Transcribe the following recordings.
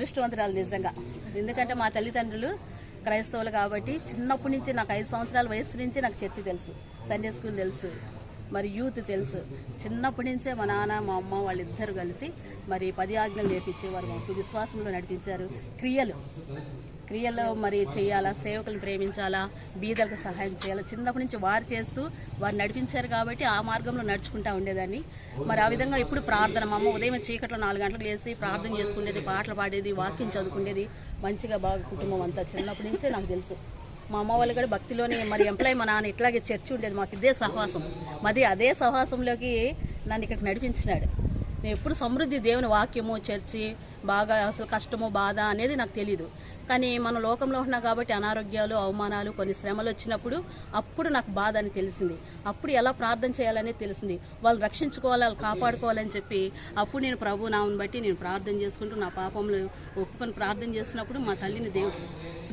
అదృష్టవంతురాలు నిజంగా. ఎందుకంటే మా తల్లిదండ్రులు క్రైస్తవులు కాబట్టి చిన్నప్పటి నుంచి నాకు 5 సంవత్సరాల వయసు నుంచి నాకు చర్చి తెలుసు, సండే స్కూల్ తెలుసు, మరి యూత్ తెలుసు. చిన్నప్పటి నుంచే మా నాన్న మా అమ్మ వాళ్ళిద్దరు కలిసి మరి 10 ఆజ్ఞలు నేర్పించేవారు, మాకు విశ్వాసంలో నడిపించారు. క్రియల్లో మరి చేయాలా, సేవకులను ప్రేమించాలా, బీదలకు సహాయం చేయాలా, చిన్నప్పటి నుంచి వారు చేస్తూ వారు నడిపించారు కాబట్టి ఆ మార్గంలో నడుచుకుంటూ ఉండేదాన్ని. మరి ఆ విధంగా ఇప్పుడు ప్రార్థన, మా అమ్మ ఉదయం చీకట్లో 4 గంటలకు లేసి ప్రార్థన చేసుకునేది, పాటలు పాడేది, వాక్యం చదువుకునేది, మంచిగా బాగా కుటుంబం అంతా చిన్నప్పటి నుంచే నాకు తెలుసు. మా అమ్మ వాళ్ళు కూడా భక్తిలోనే మరి ఎంప్లాయ్ మా నాన్న ఇట్లాగే చర్చి ఉండేది, మాకు ఇదే సహవాసం. మరి అదే సహవాసంలోకి నన్ను ఇక్కడికి నడిపించినాడు. నేను ఎప్పుడు సమృద్ధి, దేవుని వాక్యము, చర్చి, బాగా అసలు కష్టము బాధ అనేది నాకు తెలీదు. కానీ మన లోకంలో ఉన్నా కాబట్టి అనారోగ్యాలు, అవమానాలు, కొన్ని శ్రమలు వచ్చినప్పుడు అప్పుడు నాకు బాధ అని తెలిసింది. అప్పుడు ఎలా ప్రార్థన చేయాలనేది తెలిసింది. వాళ్ళు రక్షించుకోవాలి, వాళ్ళు కాపాడుకోవాలని చెప్పి అప్పుడు నేను ప్రభు నామని బట్టి నేను ప్రార్థన చేసుకుంటూ నా పాపంలో ఒప్పుకొని ప్రార్థన చేసినప్పుడు మా తల్లిని దేవుడు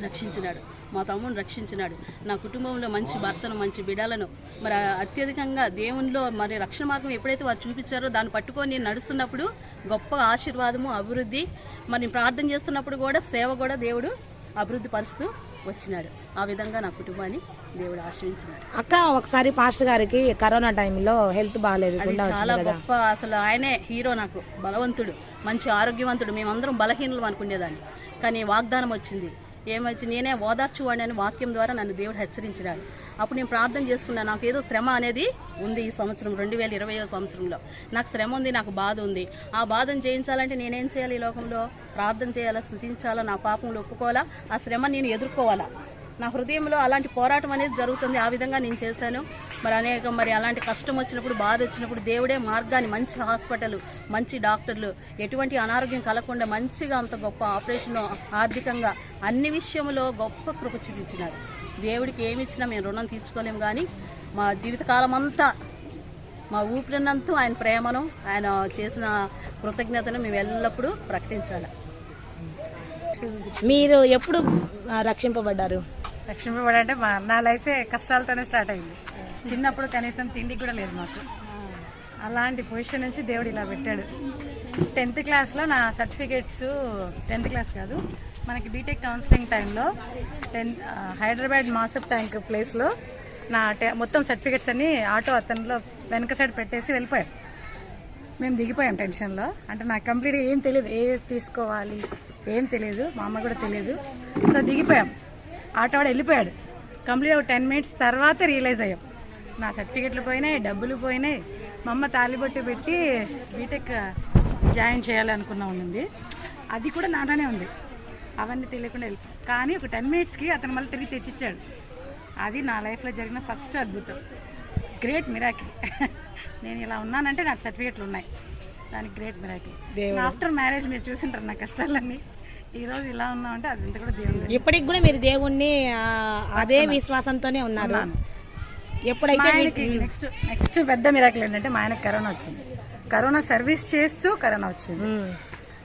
రక్షించినాడు, మా తమ్ముని రక్షించినాడు. నా కుటుంబంలో మంచి భర్తను, మంచి బిడ్డలను మరి అత్యధికంగా దేవునిలో మరి రక్షణ మార్గం ఎప్పుడైతే వారు చూపించారో దాన్ని పట్టుకొని నేను నడుస్తున్నప్పుడు గొప్ప ఆశీర్వాదము, అభివృద్ధి, మరి ప్రార్థన చేస్తున్నప్పుడు కూడా సేవ కూడా దేవుడు అభివృద్ధి పరుస్తూ వచ్చినాడు. ఆ విధంగా నా కుటుంబాన్ని దేవుడు ఆశ్రయించినాడు. అక్క, ఒకసారి పాస్టర్ గారికి కరోనా టైంలో హెల్త్ బాగాలేదు, చాలా గొప్ప, అసలు ఆయనే హీరో నాకు. బలవంతుడు, మంచి ఆరోగ్యవంతుడు. మేమందరం బలహీనలు అనుకునేదాన్ని, కానీ వాగ్దానం వచ్చింది. ఏమొచ్చి నేనే ఓదార్చువాడిని అని వాక్యం ద్వారా నన్ను దేవుడు హెచ్చరించినాడు. అప్పుడు నేను ప్రార్థన చేసుకున్నాను. నాకు ఏదో శ్రమ అనేది ఉంది ఈ సంవత్సరం 2020వ సంవత్సరంలో నాకు శ్రమ ఉంది, నాకు బాధ ఉంది. ఆ బాధను జయించాలంటే నేనేం చేయాలి? ఈ లోకంలో ప్రార్థన చేయాలా, స్తుతించాలా, నా పాపంలో ఒప్పుకోవాలా, ఆ శ్రమ నేను ఎదుర్కోవాలా. నా హృదయంలో అలాంటి పోరాటం అనేది జరుగుతుంది. ఆ విధంగా నేను చేశాను. మరి అలాంటి కష్టం వచ్చినప్పుడు, బాధ వచ్చినప్పుడు దేవుడే మార్గాన్ని, మంచి హాస్పిటల్, మంచి డాక్టర్లు, ఎటువంటి అనారోగ్యం కలగకుండా మంచిగా అంత గొప్ప ఆపరేషన్, ఆర్థికంగా అన్ని విషయంలో గొప్ప కృప చూపించినారు. దేవుడికి ఏమి ఇచ్చినా మేము రుణం తీర్చుకోలేము, కానీ మా జీవితకాలం అంతా మా ఊపిరినంతా ఆయన ప్రేమను, ఆయన చేసిన కృతజ్ఞతను మేము ఎల్లప్పుడూ ప్రకటించాలి. మీరు ఎప్పుడు రక్షింపబడ్డారు? రక్షింపబడంటే నా లైఫే కష్టాలతోనే స్టార్ట్ అయింది. చిన్నప్పుడు కనీసం తిండి కూడా లేదు మాకు. అలాంటి పొజిషన్ నుంచి దేవుడు ఇలా పెట్టాడు. 10th క్లాస్లో నా సర్టిఫికేట్స్, 10th క్లాస్ కాదు, మనకి బీటెక్ కౌన్సిలింగ్ టైంలో హైదరాబాద్ మాసప్ ట్యాంక్ ప్లేస్లో నా మొత్తం సర్టిఫికేట్స్ అన్నీ ఆటో అతనిలో వెనక సైడ్ పెట్టేసి వెళ్ళిపోయారు. మేము దిగిపోయాం టెన్షన్లో. అంటే నాకు కంప్లీట్గా ఏం తెలియదు, ఏ తీసుకోవాలి ఏం తెలియదు, మా అమ్మ కూడా తెలియదు. సో దిగిపోయాం, ఆటో వాడు వెళ్ళిపోయాడు. కంప్లీట్ ఒక 10 minutes తర్వాత రియలైజ్ అయ్యాం, నా సర్టిఫికెట్లు పోయినాయి, డబ్బులు పోయినాయి. మా అమ్మ తాలిబొట్టు పెట్టి బీటెక్ జాయిన్ చేయాలనుకున్నా ఉంది, అది కూడా నాతోనే ఉంది. అవన్నీ తెలియకుండా కానీ ఒక 10 minutesకి అతను మళ్ళీ తిరిగి తెచ్చిచ్చాడు. అది నా లైఫ్లో జరిగిన ఫస్ట్ అద్భుతం, గ్రేట్ మిరాకిల్. నేను ఇలా ఉన్నానంటే నాకు సర్టిఫికెట్లు ఉన్నాయి, దానికి గ్రేట్ మిరాకిల్. ఆఫ్టర్ మ్యారేజ్ మీరు చూసింటారు నా కష్టాలన్నీ. ఈరోజు ఇలా ఉన్నామంటే అది ఇంత కూడా దేవుడు. ఇప్పటికి కూడా మీరు దేవుణ్ణి అదే విశ్వాసంతోనే ఉన్నారు. ఎప్పుడైతే నెక్స్ట్ పెద్ద మిరాకిల్ ఏంటంటే మా ఆయనకు కరోనా వచ్చింది. కరోనా సర్వీస్ చేస్తూ కరోనా వచ్చింది.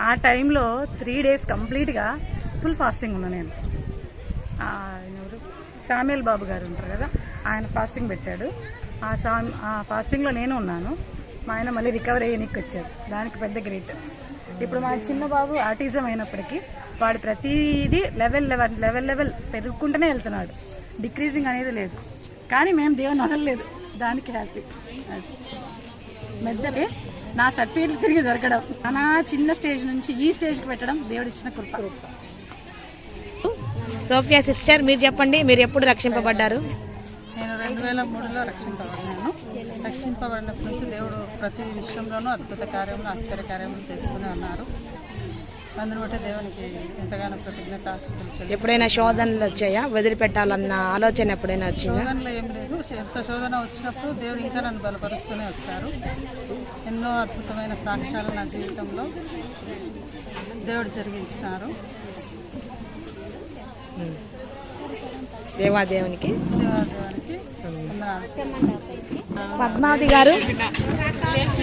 ఆ టైంలో 3 days కంప్లీట్గా ఫుల్ ఫాస్టింగ్ ఉన్నా నేను. శామ్యుల్ బాబు గారు ఉంటారు కదా, ఆయన ఫాస్టింగ్ పెట్టాడు. ఆ ఫాస్టింగ్లో నేను ఉన్నాను. మా ఆయన మళ్ళీ రికవర్ అయ్యనికి వచ్చారు, దానికి పెద్ద గ్రేట్. ఇప్పుడు మా చిన్న బాబు ఆటిజం అయినప్పటికీ వాడు ప్రతిదీ లెవెల్ పెరుగుకుంటూనే వెళ్తున్నాడు, డిక్రీజింగ్ అనేది లేదు. కానీ మేము దేవుని వదలలేదు, దానికి హ్యాపీ. మెద్దలే నా సర్టిఫికేట్లు తిరిగి దొరకడం, నా చిన్న స్టేజ్ నుంచి ఈ స్టేజ్కి పెట్టడం దేవుడిచ్చిన కృప. సోఫియా సిస్టర్, మీరు చెప్పండి, మీరు ఎప్పుడు రక్షింపబడ్డారు? నేను 2003లో రక్షింపబడినాను. రక్షింపబడినప్పటి నుంచి దేవుడు ప్రతి విషయంలోనూ అద్భుత కార్యములు, ఆశ్చర్య కార్యములు చేస్తూనే ఉన్నారు. అందుని బట్టి దేవునికి ఎంతగానో కృతజ్ఞతాస్తుతులు. ఎప్పుడైనా శోధనలు వచ్చాయా? వదిలిపెట్టాలన్న ఆలోచన ఎప్పుడైనా వచ్చిందా? శోధనలు ఏం లేదు. ఎంత శోధన వచ్చినప్పుడు దేవుడు ఇంకా నన్ను బలపరుస్తూనే వచ్చారు. ఎన్నో అద్భుతమైన సాక్ష్యాలు నా జీవితంలో దేవుడు జరిగించినారు. దేవాదేవునికి వందనాలు. పద్మావతి గారు,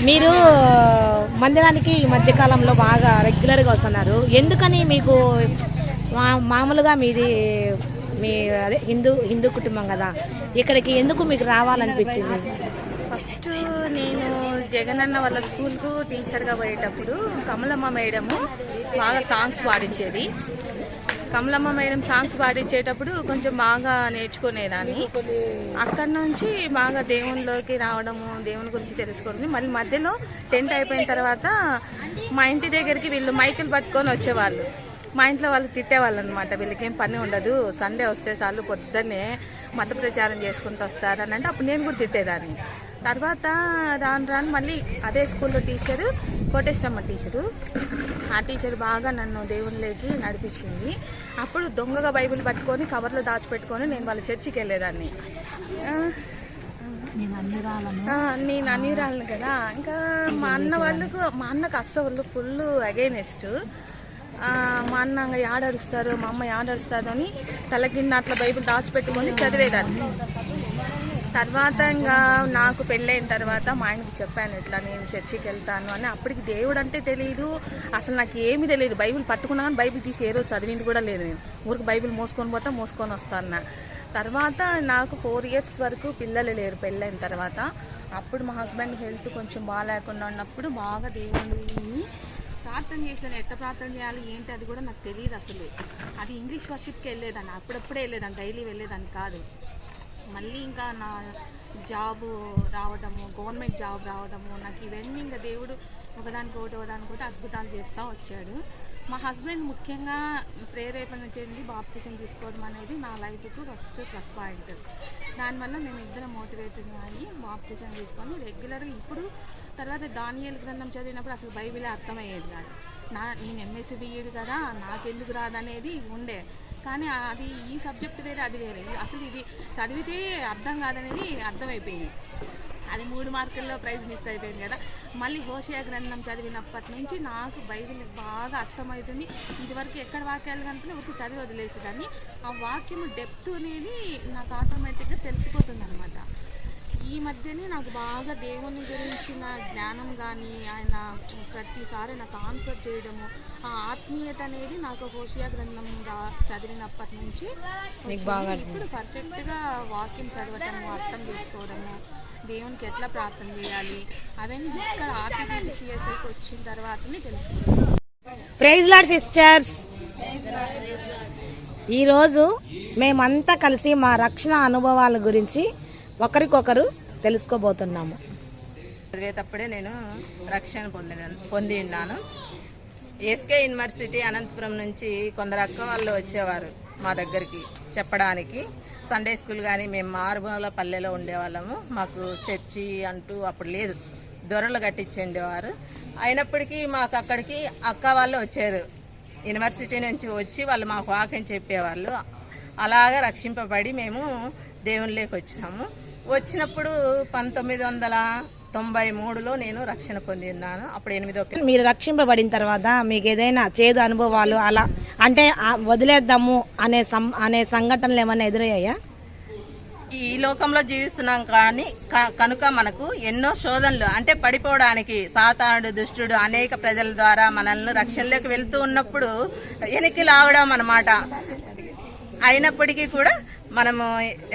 మీరు మందిరానికి ఈ మధ్యకాలంలో బాగా రెగ్యులర్గా వస్తున్నారు. ఎందుకని మీకు మామూలుగా మీది అదే హిందూ కుటుంబం కదా, ఇక్కడికి ఎందుకు మీకు రావాలనిపించింది? ఫస్ట్ నేను జగనన్న వాళ్ళ స్కూల్కు టీచర్గా పోయేటప్పుడు కమలమ్మ మేడము బాగా సాంగ్స్ పాడించేది. కమలమ్మ మేడం సాంగ్స్ పాడించేటప్పుడు కొంచెం బాగా నేర్చుకునేదాన్ని. అక్కడి నుంచి బాగా దేవునిలోకి రావడము, దేవుని గురించి తెలుసుకోవడం. మళ్ళీ మధ్యలో 10th అయిపోయిన తర్వాత మా ఇంటి దగ్గరికి వీళ్ళు మైకులు పట్టుకొని వచ్చేవాళ్ళు. మా ఇంట్లో వాళ్ళు తిట్టేవాళ్ళు అనమాట, వీళ్ళకేం పని ఉండదు, సండే వస్తే చాలు పొద్దున్నే మత ప్రచారం చేసుకుంటూ వస్తారని. అంటే అప్పుడు నేను కూడా తిట్టేదాన్ని. తర్వాత రాను రాను మళ్ళీ అదే స్కూల్లో టీచరు కోటేశ్వరమ్మ టీచరు, ఆ టీచర్ బాగా నన్ను దేవునిలోకి నడిపించింది. అప్పుడు దొంగగా బైబిల్ పట్టుకొని కవర్లో దాచిపెట్టుకొని నేను వాళ్ళ చర్చికి వెళ్ళేదాన్ని. నేను అన్నిరాలను కదా. ఇంకా మా అన్నకు అస్సలు ఫుల్ అగైనెస్ట్. మా అన్న యాడరుస్తారు, మా అమ్మ యాడరుస్తారు అని తల కింద అట్లా బైబిల్ దాచిపెట్టుకొని చదివేదాన్ని. తర్వాత ఇంకా నాకు పెళ్ళైన తర్వాత మా ఆయనకి చెప్పాను, ఇట్లా నేను చర్చికి వెళ్తాను అని. అప్పటికి దేవుడు అంటే తెలియదు, అసలు నాకు ఏమీ తెలియదు. బైబిల్ పట్టుకున్నా కానీ బైబిల్ తీసి ఏ రోజు చదివింది కూడా లేదు. నేను ఊరికి బైబిల్ మోసుకొని వస్తాను. తర్వాత నాకు 4 years వరకు పిల్లలు లేరు పెళ్ళైన తర్వాత. అప్పుడు మా హస్బెండ్ హెల్త్ కొంచెం బాగాలేకుండా ఉన్నప్పుడు బాగా దేవుడిని ప్రార్థన చేశాను. ఎట్లా ప్రార్థన చేయాలి ఏంటి అది కూడా నాకు తెలియదు అసలు. అది ఇంగ్లీష్ వర్షిప్కి వెళ్ళేదాన్ని, అప్పుడప్పుడే వెళ్ళేదాన్ని, డైలీ వెళ్ళేదాన్ని కాదు. మళ్ళీ ఇంకా నా జాబ్ రావడము, గవర్నమెంట్ జాబ్ రావడము, నాకు ఇవన్నీ ఇంకా దేవుడు ఒకదానికొకటి అద్భుతాలు చేస్తూ వచ్చాడు. మా హస్బెండ్ ముఖ్యంగా ప్రేరేపణ చెంది బాప్తిజం తీసుకోవడం అనేది నా లైఫ్కు ఫస్ట్ ప్లస్ పాయింట్. దానివల్ల మేము ఇద్దరం మోటివేట్గా అయ్యి బాప్తిజం తీసుకొని రెగ్యులర్గా ఇప్పుడు తర్వాత దానియేలు గ్రంథం చదివినప్పుడు అసలు బైబిలే అర్థమయ్యేది కాదు. నేను ఎంఎస్సీ బీఈడి కదా, నాకెందుకు రాదనేది ఉండే. కానీ అది ఈ సబ్జెక్ట్ వేరే, అది వేరే. అసలు ఇది చదివితే అర్థం కాదనేది అర్థమైపోయింది. అది 3 మార్కుల్లో ప్రైజ్ మిస్ అయిపోయింది కదా. మళ్ళీ హోషేయ గ్రంథం చదివినప్పటి నుంచి నాకు బైబిల్ బాగా అర్థమవుతుంది. ఇదివరకు ఎక్కడ వాక్యాలు కనుక ఊరికి చదివి వదిలేసేదాన్ని. ఆ వాక్యం డెప్త్ అనేది నాకు ఆటోమేటిక్గా తెలిసిపోతుంది అనమాట. ఈ మధ్యనే నాకు బాగా దేవుని గురించిన జ్ఞానం కానీ, ఆయన ప్రతిసారి నాకు ఆన్సర్ చేయడము, ఆ ఆత్మీయత అనేది నాకు హోషేయ గ్రంథంగా చదివినప్పటి నుంచి ఇప్పుడు పర్ఫెక్ట్గా వాక్యం చదవటము, అర్థం చేసుకోవడము, దేవునికి ఎట్లా ప్రార్థన చేయాలి అవన్నీ ఇక్కడ ఆర్టీపీసీఎస్ఐకి వచ్చిన తర్వాతనే తెలుసుకున్నాను. ప్రైజ్ లార్డ్ సిస్టర్స్, ఈరోజు మేమంతా కలిసి మా రక్షణ అనుభవాల గురించి ఒకరికొకరు తెలుసుకోబోతున్నాము. చదివేటప్పుడే నేను రక్షణ పొంది ఉన్నాను. ఎస్కే యూనివర్సిటీ అనంతపురం నుంచి కొందరు అక్క వాళ్ళు వచ్చేవారు మా దగ్గరికి చెప్పడానికి. సండే స్కూల్ కానీ మేము మారుమూల పల్లెలో ఉండేవాళ్ళము. మాకు చర్చి అంటూ అప్పుడు లేదు, దొరలు కట్టించేవారు. అయినప్పటికీ మాకు అక్కడికి అక్క వాళ్ళు వచ్చారు, యూనివర్సిటీ నుంచి వచ్చి వాళ్ళు మాకు వాక్యం చెప్పేవాళ్ళు. అలాగా రక్షింపబడి మేము దేవునిలోకి వచ్చినాము. వచ్చినప్పుడు 1993లో నేను రక్షణ పొంది ఉన్నాను. అప్పుడు 8వ మీరు రక్షింపబడిన తర్వాత మీకు ఏదైనా చేదు అనుభవాలు అలా అంటే వదిలేద్దాము అనే సంఘటనలు ఏమైనా ఎదురయ్యాయా? ఈ లోకంలో జీవిస్తున్నాం కానీ కనుక మనకు ఎన్నో శోధనలు, అంటే పడిపోవడానికి సాతానుడు దుష్టుడు అనేక ప్రజల ద్వారా మనల్ని రక్షణలోకి వెళ్తూ ఉన్నప్పుడు వెనక్కి లాగడం అన్నమాట. అయినప్పటికీ కూడా మనము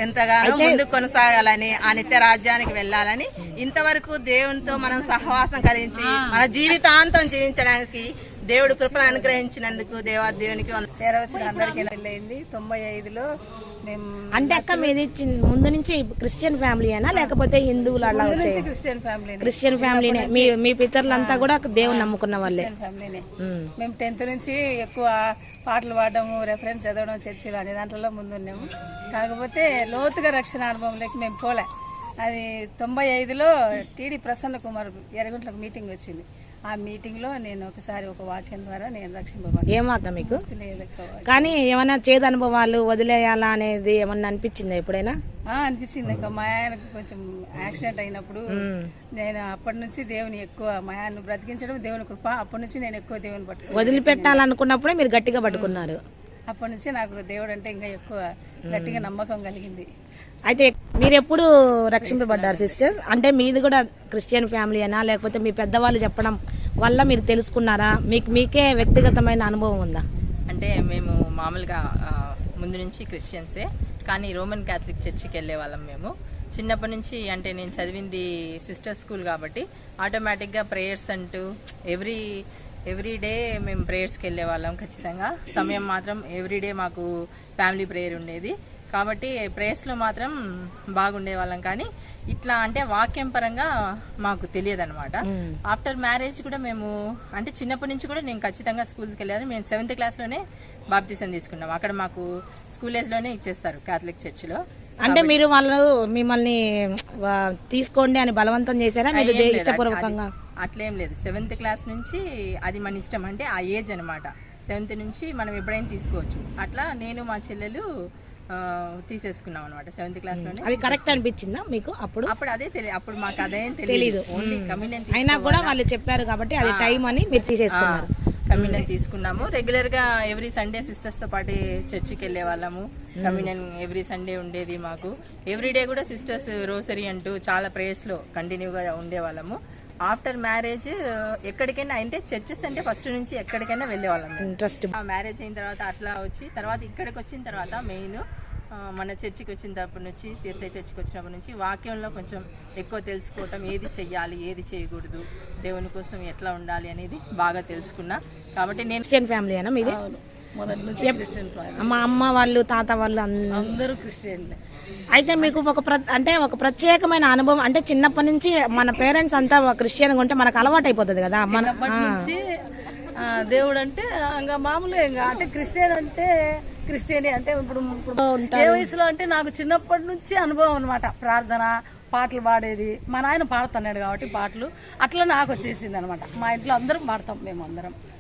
ఎంతగానో ముందు కొనసాగాలని, ఆ నిత్య రాజ్యానికి వెళ్ళాలని, ఇంతవరకు దేవునితో మనం సహవాసం కలిగించి మన జీవితాంతం జీవించడానికి దేవుడు కృపను అనుగ్రహించినందుకు దేవునికి చేరవలసిన అందరికీ వెళ్ళింది. 95లో మేము అంటే అక్క మీది ముందు నుంచి క్రిస్టియన్ ఫ్యామిలీనా లేకపోతే హిందువులు అలా వచ్చాయి? క్రిస్టియన్ ఫ్యామిలీనే. మీ పితరులంతా కూడా దేవుని నమ్ముకున్న వాళ్ళే. ఫ్యామిలీనే. మేము 10th నుంచి ఎక్కువ పాటలు పాడడము, రెఫరెన్స్ చదవడం, చర్చిలో అనే దాంట్లో ముందున్నాము. కాకపోతే లోతుగా రక్షణ అనుభవంలోకి మేము పోలే. అది 95లో టీడీ ప్రసన్న కుమార్ ఎర్రగుంట్లకు మీటింగ్ వచ్చింది. ఆ మీటింగ్లో నేను ఒకసారి ఒక వాక్యం ద్వారా నేను రక్షింపబడ్డాను. ఏమాక మీకు కానీ ఏమైనా చేదు అనుభవాలు వదిలేయాలా అనేది ఏమన్నా అనిపించిందా ఎప్పుడైనా? అనిపించింది. ఇంకా మా ఆయనకు కొంచెం యాక్సిడెంట్ అయినప్పుడు నేను అప్పటి నుంచి దేవుని ఎక్కువ, మా ఆయన్ను బ్రతికించడం దేవుని కృప. అప్పటి నుంచి నేను ఎక్కువ దేవుని పట్టుకున్నాను. వదిలిపెట్టాలనుకున్నప్పుడే మీరు గట్టిగా పట్టుకున్నారు. అప్పటి నుంచి నాకు దేవుడు అంటే ఇంకా ఎక్కువ గట్టిగా నమ్మకం కలిగింది. అయితే మీరు ఎప్పుడు రక్షింపబడ్డారు సిస్టర్? అంటే మీది కూడా క్రిస్టియన్ ఫ్యామిలీ అయినా లేకపోతే మీ పెద్దవాళ్ళు చెప్పడం వల్ల మీరు తెలుసుకున్నారా? మీకే వ్యక్తిగతమైన అనుభవం ఉందా? అంటే మేము మామూలుగా ముందు నుంచి క్రిస్టియన్సే, కానీ రోమన్ క్యాథలిక్ చర్చికి వెళ్ళే వాళ్ళం మేము. చిన్నప్పటి నుంచి అంటే నేను చదివింది సిస్టర్ స్కూల్ కాబట్టి ఆటోమేటిక్గా ప్రేయర్స్ అంటూ ఎవ్రీడే మేము ప్రేయర్స్కి వెళ్ళే వాళ్ళం. ఖచ్చితంగా సమయం మాత్రం ఎవ్రీడే మాకు ఫ్యామిలీ ప్రేయర్ ఉండేది కాబట్టి ప్రేయర్స్లో మాత్రం బాగుండే వాళ్ళం. కానీ ఇట్లా అంటే వాక్యం పరంగా మాకు తెలియదు అనమాట. ఆఫ్టర్ మ్యారేజ్ కూడా మేము అంటే చిన్నప్పటి నుంచి కూడా నేను ఖచ్చితంగా స్కూల్కి వెళ్ళాను. మేము 7th క్లాస్లోనే బాప్తిసం తీసుకున్నాం. అక్కడ మాకు స్కూల్ ఏజ్లోనే ఇచ్చేస్తారు క్యాథలిక్ చర్చిలో. అంటే మీరు వాళ్ళు మిమ్మల్ని తీసుకోండి అని బలవంతం చేశారా మీరు ఇష్టపూర్వకంగా? అట్లేం లేదు. 7th క్లాస్ నుంచి అది మన ఇష్టం, అంటే ఆ ఏజ్ అనమాట. 7th నుంచి మనం ఎప్పుడైనా తీసుకోవచ్చు. అట్లా నేను మా చెల్లెలు తీసేసుకున్నాం అనమాట 7th క్లాస్లోనే. అది కరెక్ట్ అనిపించిందా మీకు అప్పుడు? అదే తెలియదు, అప్పుడు మాకు అదేం తెలియదు. ఓన్లీ కమ్యూనియన్ అయినా కూడా వాళ్ళు చెప్పారు కాబట్టి అది టైం అని మీరు తీసేసుకున్నారు. కమ్యూనియన్ తీసుకున్నాము. రెగ్యులర్ గా ఎవ్రీ సండే సిస్టర్స్ తో పాటు చర్చికి వెళ్లే వాళ్ళము. కమ్యూనియన్ ఎవ్రీ సండే ఉండేది మాకు. ఎవ్రీడే కూడా సిస్టర్స్ రోసరీ అంటూ చాలా ప్రేయర్స్ లో కంటిన్యూగా ఉండే వాళ్ళము. ఆఫ్టర్ మ్యారేజ్ ఎక్కడికైనా అంటే చర్చెస్ అంటే ఫస్ట్ నుంచి ఎక్కడికైనా వెళ్లే వాళ్ళం. ఇంట్రెస్ట్ మ్యారేజ్ అయిన తర్వాత అట్లా వచ్చి తర్వాత ఇక్కడికి వచ్చిన తర్వాత మెయిన్ మన చర్చికి వచ్చినప్పటి నుంచి సిఎస్ఐ చర్చికి వచ్చినప్పటి నుంచి వాక్యంలో కొంచెం ఎక్కువ తెలుసుకోవటం, ఏది చెయ్యాలి ఏది చేయకూడదు, దేవుని కోసం ఎట్లా ఉండాలి అనేది బాగా తెలుసుకున్నా. కాబట్టి నేను క్రిస్టియన్ ఫ్యామిలీ అయినా మీది? మొదటి నుంచి క్రిస్టియన్ ఫ్యామిలీ. మా అమ్మ వాళ్ళు తాత వాళ్ళు అందరూ క్రిస్టియన్లే. అయితే మీకు ఒక ప్రత్యేకమైన అనుభవం అంటే చిన్నప్పటి నుంచి మన పేరెంట్స్ అంతా క్రిస్టియన్గా ఉంటే మనకు అలవాటు అయిపోతుంది కదా. చిన్నప్పటి నుంచి దేవుడు అంటే ఇంకా మామూలుగా ఇంకా అంటే క్రిస్టియన్ అంటే క్రిస్టియని అంటే ఇప్పుడు ఏ వయసులో అంటే నాకు చిన్నప్పటి నుంచి అనుభవం అనమాట. ప్రార్థన పాటలు పాడేది మా నాయన పాడుతున్నాడు కాబట్టి పాటలు అట్లా నాకు వచ్చేసింది అనమాట. మా ఇంట్లో అందరం పాడతాం.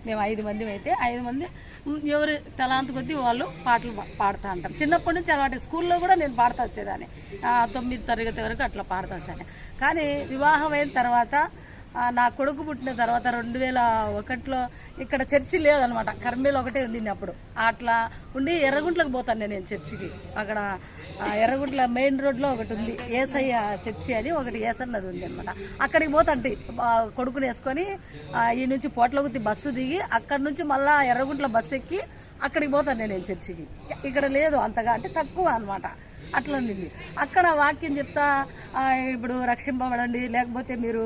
మేము 5 మంది అయితే 5 మంది ఎవరి తలాంత కొద్దీ వాళ్ళు పాటలు పాడుతూ ఉంటాం. చిన్నప్పటి నుంచి అలవాటు. స్కూల్లో కూడా నేను పాడుతూ వచ్చేదాన్ని. 9వ తరగతి వరకు అట్లా పాడుతూ వచ్చాను. కానీ వివాహం అయిన తర్వాత నా కొడుకు పుట్టిన తర్వాత 2001లో ఇక్కడ చర్చి లేదనమాట. కర్మేలు ఒకటే ఉండింది అప్పుడు. అట్లా ఉండి ఎర్రగుంట్లకు పోతాను నేను చర్చికి. అక్కడ ఎర్రగుంట్ల మెయిన్ రోడ్లో ఒకటి ఉంది ఏసయ్య చర్చి అని, ఒకటి ఏసన్నది ఉంది అనమాట. అక్కడికి పోతాంటి కొడుకుని వేసుకొని ఈ నుంచి పోట్లగుత్తి బస్సు దిగి అక్కడి నుంచి మళ్ళా ఎర్రగుంట్ల బస్సు ఎక్కి అక్కడికి పోతాను నేను చర్చికి. ఇక్కడ లేదు అంతగా, అంటే తక్కువ అనమాట. అట్లా ఉంది. అక్కడ వాక్యం చెప్తా ఇప్పుడు రక్షింపబడండి, లేకపోతే మీరు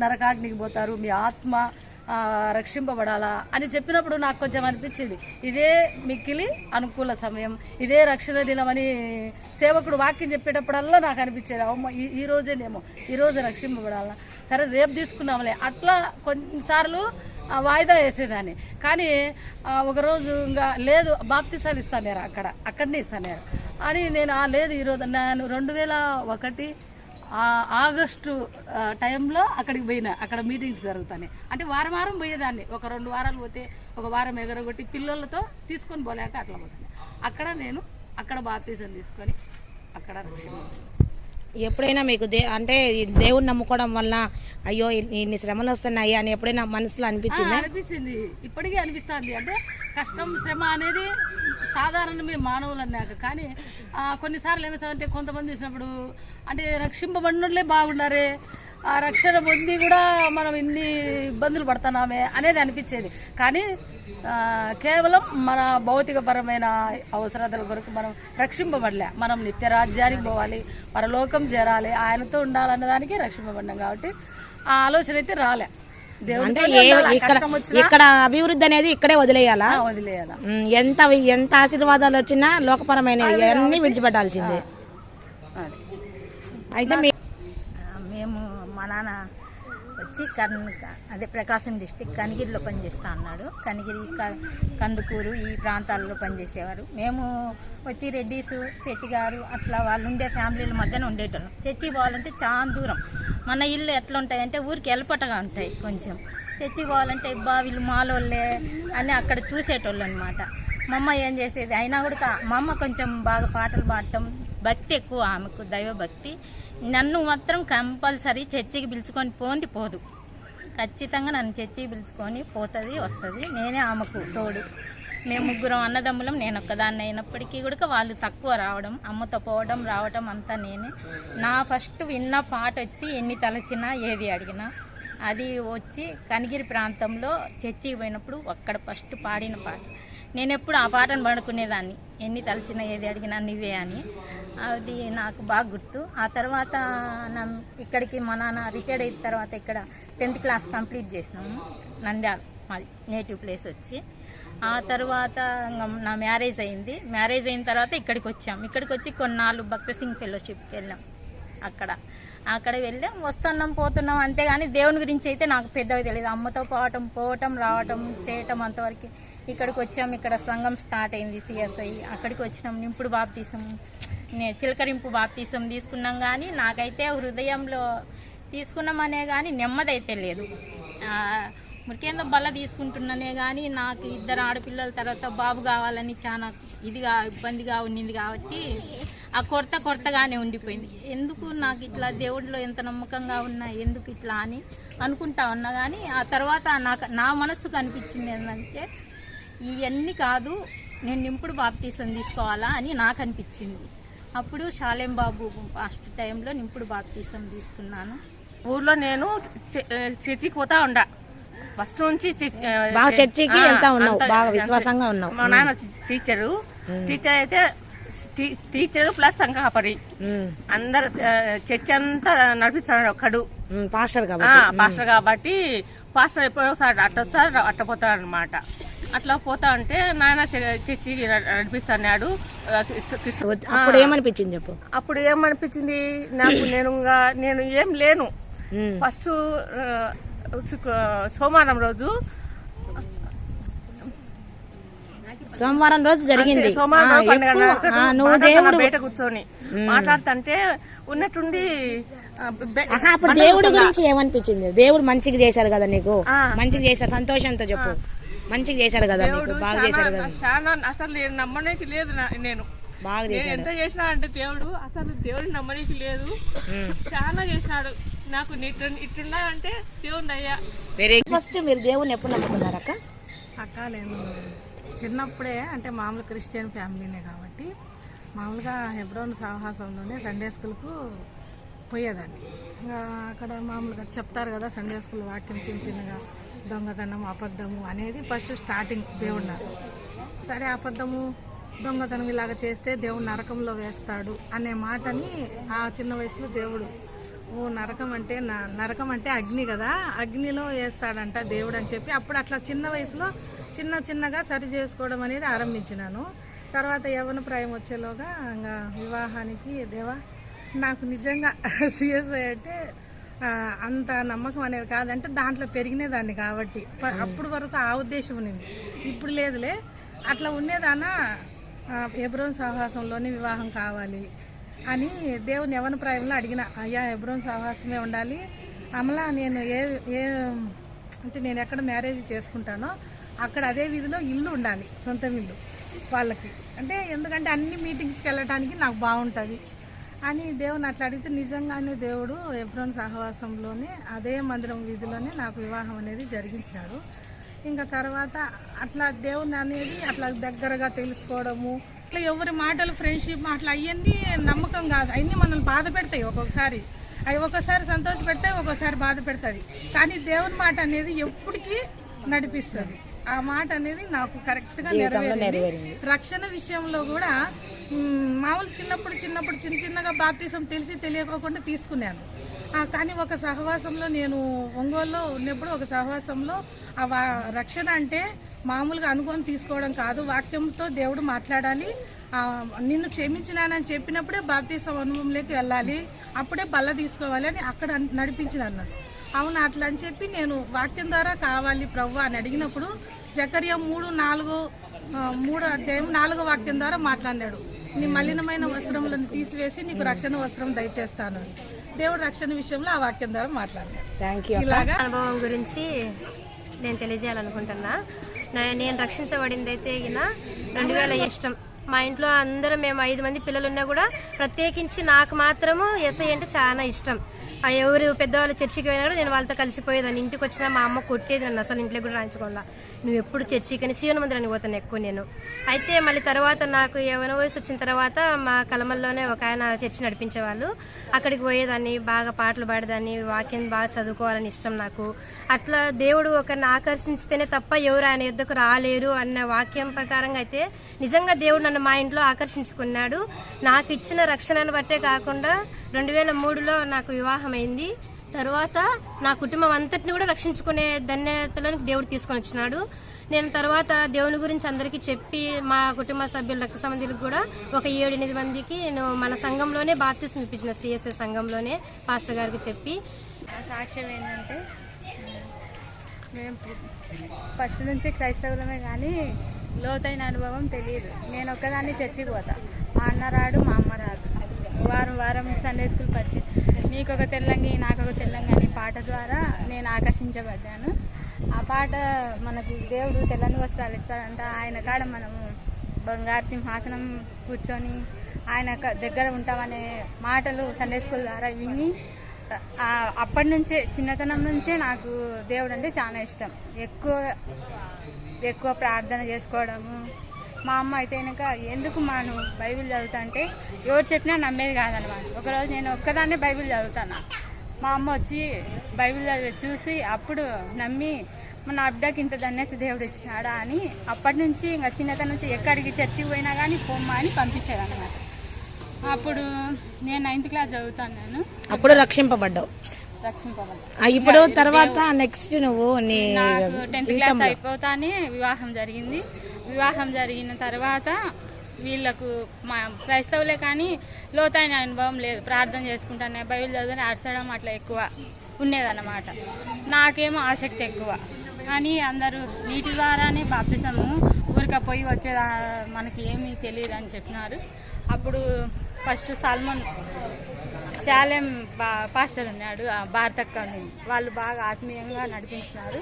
నరకాగ్నికి పోతారు, మీ ఆత్మ రక్షింపబడాలా అని చెప్పినప్పుడు నాకు కొంచెం అనిపించింది ఇదే మిక్కిలి అనుకూల సమయం, ఇదే రక్షణ దినం అని సేవకుడు వాక్యం చెప్పేటప్పుడల్లా నాకు అనిపించేది. అమ్మ ఈ రోజేనేమో, ఈ రోజు రక్షింపబడాలా, సరే రేపు తీసుకున్నాంలే. అట్లా కొన్నిసార్లు వాయిదా వేసేదాన్ని. కానీ ఒకరోజు ఇంకా లేదు బాప్తిసాలు ఇస్తానేరు అక్కడనే ఇస్తానేరు అని నేను లేదు ఈరోజు నేను 2001 ఆగస్టు టైంలో అక్కడికి పోయినా. అక్కడ మీటింగ్స్ జరుగుతాయి. అంటే వారం పోయేదాన్ని. ఒక 2 వారాలు పోతే ఒక వారం ఎగరగొట్టి పిల్లలతో తీసుకొని పోలేక అట్లా పోతాను. అక్కడ బాప్తిజం తీసుకొని అక్కడ రక్షణ. ఎప్పుడైనా మీకు అంటే దేవుని నమ్ముకోవడం వల్ల అయ్యో ఇన్ని శ్రమలు వస్తున్నాయి అని ఎప్పుడైనా మనసులో అనిపించింది? ఇప్పటికీ అనిపిస్తుంది. అంటే కష్టం శ్రమ అనేది సాధారణమే మానవులన్నాక. కానీ కొన్నిసార్లు ఏమవుతుందంటే కొంతమంది చూసినప్పుడు అంటే రక్షింపబడినట్లే బాగున్నారే, ఆ రక్షణ పొంది కూడా మనం ఇన్ని ఇబ్బందులు పడుతున్నామే అనేది అనిపించేది. కానీ కేవలం మన భౌతికపరమైన అవసరాల కొరకు మనం రక్షింపబడలే. మనం నిత్య రాజ్యానికి పోవాలి, పరలోకం చేరాలి, ఆయనతో ఉండాలన్న దానికి రక్షింపబడినాం. కాబట్టి ఆ ఆలోచన అయితే రాలే. ఇక్కడ అభివృద్ధి అనేది ఇక్కడే వదిలేయాలా? ఎంత ఆశీర్వాదాలు వచ్చినా లోకపరమైన అన్ని విడిచిపెట్టాల్సిందే. అయితే మేము మా నాన్న వచ్చి అదే ప్రకాశం డిస్టిక్ కనిగిరిలో పనిచేస్తా అన్నాడు. కనిగిరి కందుకూరు ఈ ప్రాంతాల్లో పనిచేసేవారు. మేము వచ్చి రెడ్డిస్ శెట్టి గారు అట్లా వాళ్ళు ఉండే ఫ్యామిలీల మధ్యన ఉండేటోళ్ళం. చర్చి పోవాలంటే చాలా దూరం. మన ఇల్లు ఎట్లా ఉంటాయంటే ఊరికి ఎలపటగా ఉంటాయి. కొంచెం చర్చి పోవాలంటే వీళ్ళు మాలోళ్ళే అని అక్కడ చూసేటోళ్ళు అనమాట. మా అమ్మ ఏం చేసేది అయినా కూడా మా అమ్మ కొంచెం బాగా పాటలు పాడటం, భక్తి ఎక్కువ, ఆమెకు దైవ భక్తి. నన్ను మాత్రం కంపల్సరీ చర్చికి పిలుచుకొని పోదు. ఖచ్చితంగా నన్ను చర్చికి పిలుచుకొని పోతుంది వస్తుంది. నేనే ఆమెకు తోడు. మేము 3 అన్నదమ్ములం, నేను ఒక్కదాన్ని అయినప్పటికీ కూడా వాళ్ళు తక్కువ రావడం, అమ్మతో పోవడం రావడం అంతా నేనే. నా ఫస్ట్ విన్న పాట వచ్చి ఎన్ని తలచినా ఏది అడిగినా, అది వచ్చి కనిగిరి ప్రాంతంలో చర్చికి పోయినప్పుడు అక్కడ ఫస్ట్ పాడిన పాట. నేను ఎప్పుడు ఆ పాటను పడుకునేదాన్ని, ఎన్ని తలచినా ఏది అడిగినా నువ్వే అని. అది నాకు బాగా గుర్తు. ఆ తర్వాత ఇక్కడికి మా నాన్న రిటైర్డ్ అయిన తర్వాత ఇక్కడ 10th క్లాస్ కంప్లీట్ చేసినాము. నంద్యాల మాది నేటివ్ ప్లేస్ వచ్చి. ఆ తర్వాత నా మ్యారేజ్ అయింది. మ్యారేజ్ అయిన తర్వాత ఇక్కడికి వచ్చాం. ఇక్కడికి వచ్చి కొన్నాళ్ళు భక్త సింగ్ ఫెలోషిప్కి వెళ్ళాం. అక్కడ వెళ్ళాం, వస్తున్నాం పోతున్నాం అంతేగాని దేవుని గురించి అయితే నాకు పెద్దగా తెలియదు. అమ్మతో పోవటం రావటం చేయటం అంతవరకు. ఇక్కడికి వచ్చాం, ఇక్కడ సంఘం స్టార్ట్ అయింది సిఎస్ఐ. అక్కడికి వచ్చినాం, నింపుడు బాప్తీసం, చిలకరింపు బాప్తీసం తీసుకున్నాం. కానీ నాకైతే హృదయంలో తీసుకున్నామనే కానీ నెమ్మది అయితే లేదు. మురికేందో బల్ల తీసుకుంటున్నానే కానీ నాకు 2 ఆడపిల్లల తర్వాత బాబు కావాలని చాలా ఇబ్బందిగా ఉండింది. కాబట్టి ఆ కొరతగానే ఉండిపోయింది. ఎందుకు నాకు ఇట్లా దేవుడిలో ఎంత నమ్మకంగా ఉన్నా ఎందుకు ఇట్లా అని అనుకుంటా ఉన్నా. కానీ ఆ తర్వాత నా మనసుకు అనిపించింది ఏంటంటే ఇవన్నీ కాదు, నేను నింపుడు బాప్తీసం తీసుకోవాలా అని నాకు అనిపించింది. అప్పుడు షాలేం బాబు ఫస్ట్ టైంలో నింపుడు బాప్తీసం తీసుకున్నాను. ఊర్లో నేను చర్చికి పోతా ఉండా. ఫస్ట్ నుంచి బాగా చర్చికి వెళ్తా ఉన్నావు, బాగా విశ్వాసంగా ఉన్నావు. మా నాన్న టీచర్ అయితే టీచర్ ప్లస్ సంఘాపరి అందరు చర్చ్ అంతా నడిపిస్తాడు. ఒక్కడు పాస్టర్ కాబట్టి పాస్టర్ ఎప్పుడో అట్ట పోతాడు అనమాట. అట్లా పోతా ఉంటే నాయన చర్చి నడిపిస్తున్నాడు. అప్పుడు ఏమనిపించింది చెప్పు. అప్పుడు ఏమనిపించింది నాకు, నేను ఏం లేను. ఫస్ట్ సోమవారం రోజు జరిగింది. నువ్వు బయట కూర్చొని మాట్లాడుతుంటే ఉన్నట్టుండి అప్పుడు దేవుడి గురించి ఏమనిపించింది? దేవుడు మంచిగా చేశాడు కదా నీకు, మంచిగా చేశాడు, సంతోషంతో చెప్పు. మంచిగా చేశాడు కదా నీకు, బాగా చేశాడు కదా. చాలా అసలు నేను నమ్మడానికి లేదు. నేను బాగా చేశాడు. ఎంత చేసినా అంటే దేవుడు నమ్మడానికి లేదు. చాలా చేసినాడు నాకు. ఇట్లా అంటే దేవుడు అయ్యా. ఫస్ట్ మీరు దేవుడిని ఎప్పుడు నమ్ముకున్నారు అక్క? నేను చిన్నప్పుడే అంటే మామూలు క్రిస్టియన్ ఫ్యామిలీనే కాబట్టి మామూలుగా హెబ్రోన్ సహవాసంలోనే సండే స్కూల్కు పోయేదాన్ని. ఇంకా అక్కడ మామూలుగా చెప్తారు కదా సండే స్కూల్ వాక్యం చిన్నగా దొంగతనం అబద్ధము అనేది ఫస్ట్ స్టార్టింగ్ దేవుడు నాకు. సరే అబద్ధము దొంగతనం ఇలాగ చేస్తే దేవుడు నరకంలో వేస్తాడు అనే మాటని ఆ చిన్న వయసులో దేవుడు నరకం అంటే అగ్ని కదా, అగ్నిలో వేస్తాడంట దేవుడు అని చెప్పి అప్పుడు అట్లా చిన్న వయసులో చిన్నగా సరి చేసుకోవడం అనేది ఆరంభించినాను. తర్వాత యవ్వన ప్రాయం వచ్చేలోగా ఇంకా వివాహానికి నాకు నిజంగా సిఎస్ఐ అంటే అంత నమ్మకం అనేది కాదంటే దాంట్లో పెరిగినేదాన్ని కాబట్టి అప్పుడు వరకు ఆ ఉద్దేశం ఉన్నింది. ఇప్పుడు లేదులే, అట్లా ఉండేదానా హెబ్రోన్ సహవాసంలోనే వివాహం కావాలి అని దేవుని యవ్వన ప్రాయంలో అడిగిన. అయ్యా హెబ్రోన్ సహవాసమే ఉండాలి అమలా, నేను అంటే నేను ఎక్కడ మ్యారేజ్ చేసుకుంటానో అక్కడ అదే వీధిలో ఇల్లు ఉండాలి, సొంత ఇల్లు వాళ్ళకి. అంటే ఎందుకంటే అన్ని మీటింగ్స్కి వెళ్ళటానికి నాకు బాగుంటుంది అని దేవుని అట్లా అడిగితే నిజంగానే దేవుడు హెబ్రోన్ సహవాసంలోనే అదే మందిరం వీధిలోనే నాకు వివాహం అనేది జరిగించినాడు. ఇంకా తర్వాత అట్లా దేవుని అనేది అట్లా దగ్గరగా తెలుసుకోవడము, ఇట్లా ఎవరి మాటలు ఫ్రెండ్షిప్ అట్లా అవన్నీ నమ్మకం కాదు. అవన్నీ మనల్ని బాధ పెడతాయి ఒక్కొక్కసారి. అవి ఒక్కోసారి సంతోష పెడతాయి, ఒక్కోసారి బాధ పెడతాయి. కానీ దేవుని మాట అనేది ఎప్పటికీ నడిపిస్తుంది. ఆ మాట అనేది నాకు కరెక్ట్గా నెరవేరింది. రక్షణ విషయంలో కూడా మామూలు చిన్నప్పుడు చిన్నగా బాప్తీసం తెలియకోకుండా తీసుకున్నాను. కానీ ఒక సహవాసంలో నేను ఒంగోలులో ఉన్నప్పుడు ఒక సహవాసంలో రక్షణ అంటే మామూలుగా అనుకొని తీసుకోవడం కాదు, వాక్యంతో దేవుడు మాట్లాడాలి. నిన్ను క్షమించినానని చెప్పినప్పుడే బాప్తీసం అనుభవంలోకి వెళ్ళాలి, అప్పుడే బల్ల తీసుకోవాలి అని అక్కడ నడిపించిన అన్నాడు. అవును అట్లా అని చెప్పి నేను వాక్యం ద్వారా కావాలి ప్రభువా అని అడిగినప్పుడు జకర్యా 3:4 అధ్యాయం 4వ వాక్యం ద్వారా మాట్లాడాడు. నీ మలినమైన వస్త్రములను తీసివేసి నీకు రక్షణ వస్త్రం దయచేస్తాను. దేవుడు రక్షణ విషయంలో ఆ వాక్యం ద్వారా మాట్లాడాడు. ఇలాగా అనుభవం గురించి నేను తెలియజేయాలనుకుంటున్నా. నేను రక్షించబడింది అయితే 2000 ఇష్టం. మా ఇంట్లో అందరం మేము 5 మంది పిల్లలు ఉన్నా కూడా ప్రత్యేకించి నాకు మాత్రము ఎస్ఐ అంటే చాలా ఇష్టం. ఎవరు పెద్దవాళ్ళు చర్చికి పోయినా కూడా నేను వాళ్ళతో కలిసిపోయేదాన్ని. ఇంటికి వచ్చినా మా అమ్మ కొట్టేది నన్ను, అసలు ఇంట్లో కూడా రాయించుకోవాలా. నువ్వు ఎప్పుడు చర్చికని శివన మందిరానికి పోతాను ఎక్కువ నేను. అయితే మళ్ళీ తర్వాత నాకు యవ్వన వయసు వచ్చిన తర్వాత మా కలమల్లోనే ఒక ఆయన చర్చి నడిపించేవాళ్ళు. అక్కడికి పోయేదాన్ని, బాగా పాటలు పాడేదాన్ని, వాక్యం బాగా చదువుకోవాలని ఇష్టం నాకు. అట్లా దేవుడు ఒకరిని ఆకర్షిస్తేనే తప్ప ఎవరు ఆయన యుద్ధకు రాలేరు అన్న వాక్యం ప్రకారంగా అయితే నిజంగా దేవుడు నన్ను మా ఇంట్లో ఆకర్షించుకున్నాడు. నాకు ఇచ్చిన రక్షణను బట్టే కాకుండా 2003లో నాకు వివాహం అయింది. తర్వాత నా కుటుంబం అంతటిని కూడా రక్షించుకునే ధన్యతలను దేవుడు తీసుకొని వచ్చినాడు. నేను తర్వాత దేవుని గురించి అందరికీ చెప్పి మా కుటుంబ సభ్యులు రక్త సంబంధులకు కూడా ఒక 7-8 మందికి నేను మన సంఘంలోనే బాప్తిస్మం ఇప్పించిన సిఎస్ఐ సంఘంలోనే పాస్టర్ గారికి చెప్పి. సాక్ష్యం ఏంటంటే మేము ఫస్ట్ నుంచి క్రైస్తవులమే కానీ లోతైన అనుభవం తెలియదు. నేను ఒక్కదాన్ని చర్చికి పోతా, మా అన్న రాడు, మా అమ్మ రాదు. వారం సండే స్కూల్ పరిచయం, నీకొక తెల్లంగి నాకొక తెల్లంగి అనే పాట ద్వారా నేను ఆకర్షించబడ్డాను. ఆ పాట మనకు దేవుడు తెల్లని వస్త్రాలు ఇస్తారంట. ఆయన కాడ మనము బంగారు సింహాసనం కూర్చొని ఆయన దగ్గర ఉంటామనే మాటలు సండే స్కూల్ ద్వారా విని అప్పటి నుంచే చిన్నతనం నుంచే నాకు దేవుడు అంటే చాలా ఇష్టం. ఎక్కువ ప్రార్థన చేసుకోవడము. మా అమ్మ అయితే కనుక ఎందుకు నువ్వు బైబిల్ చదువుతా అంటే ఎవరు చెప్పినా నమ్మేది కాదనమాట. ఒకరోజు నేను ఒక్కదాన్నే బైబిల్ చదువుతాను. మా అమ్మ వచ్చి బైబిల్ చూసి అప్పుడు నమ్మి మన అడ్డకి ఇంత ధన్యత దేవుడు ఇచ్చినాడా అని అప్పటి నుంచి ఇంకా చిన్నతనం నుంచి ఎక్కడికి చర్చికి పోయినా కానీ పొమ్మ అని పంపించేదన్నమాట. అప్పుడు నేను 9th క్లాస్ చదువుతాను. అప్పుడు రక్షింపబడ్డావు. ఇప్పుడు తర్వాత నెక్స్ట్ నువ్వు నాకు 10th క్లాస్ అయిపోతానే వివాహం జరిగింది. వివాహం జరిగిన తర్వాత వీళ్ళకు మా క్రైస్తవులే కానీ లోతైన అనుభవం లేదు. ప్రార్థన చేసుకుంటానే బైబిల్ చదువుని అరచడం అట్లా ఎక్కువ ఉండేదన్నమాట. నాకేమో ఆసక్తి ఎక్కువ కానీ అందరూ నీటి ద్వారానే బాప్తిసము ఊరిక పోయి వచ్చేదా మనకి ఏమీ తెలియదు అని చెప్పినారు. అప్పుడు ఫస్ట్ శాలెం పాస్టర్ ఉన్నాడు, భారతక్క, వాళ్ళు బాగా ఆత్మీయంగా నడిపించినారు.